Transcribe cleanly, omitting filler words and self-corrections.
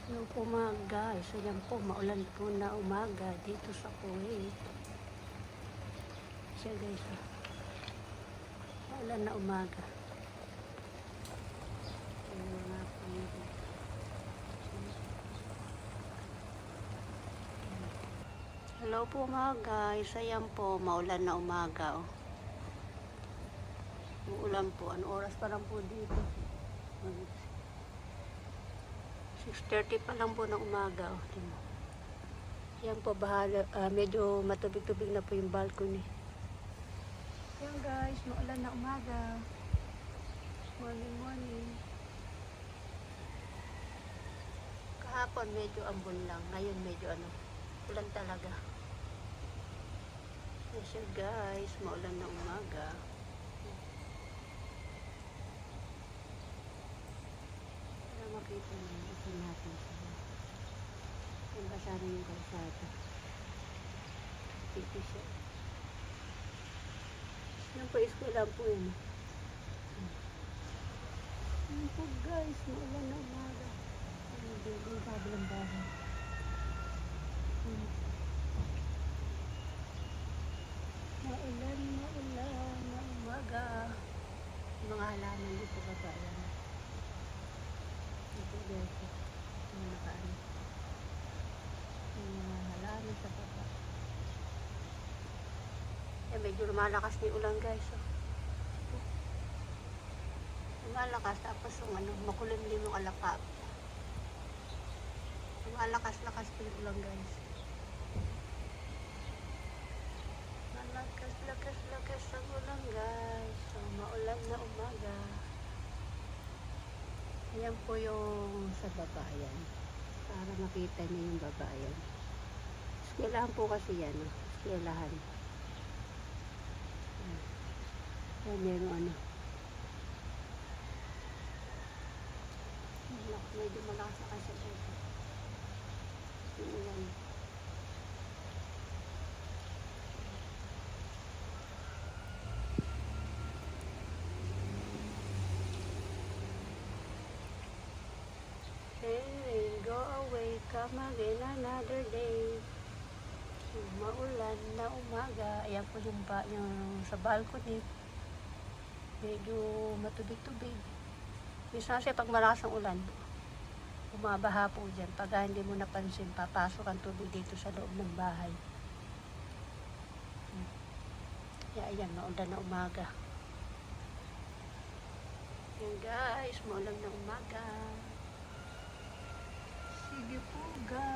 Hello po mga guys, ayan po, maulan po na umaga dito sa Kuwait. Siya guys, maulan na umaga. Ayan nga po dito. Hello po mga guys, ayan po, maulan na umaga. Oh. Uulan po, ano oras pa lang po dito? 6:30 pa lang po ng umaga. Oh. Yan po, medyo matubig-tubig na po yung balcony. Yan guys, maulan na umaga. Morning, morning. Kahapon medyo ambon lang. Ngayon medyo ulan talaga. Yes sir guys, maulan na umaga. Para makita natin sila. Yung basa na yung kalsada. Dito siya. Yan po, eskwela po yun. Yan po guys, maulan na umaga. Yung kabilang bahay. Maulan na umaga. Mga halaman dito baba yan. Ito guys, yung nakaan. Yung mga halaman sa baba. Eh, medyo lumalakas na yung ulan guys. Oh. Lumalakas, tapos yung makulimlim yung alapap. Lumalakas-lakas po yung ulan guys. Malakas ang ulan guys. So, maulan na umaga. Ayan po yung sa baba yan. Para makita niyo yung baba yan. Eskwelahan po kasi yan. Eskwelahan. Ayan yung medyo malakas na kasi dito. Yung ulan. Hey, go away, come again another day. Maulan na umaga. Ayan po yung sa balcony. Medyo matubig-tubig. Minsan kasi pag malakas ang ulan, bumabaha po dyan. Pag hindi mo napansin, papasok ang tubig dito sa loob ng bahay. Kaya ayan, maulan na umaga. Ayan guys, maulan na umaga. Sige po guys.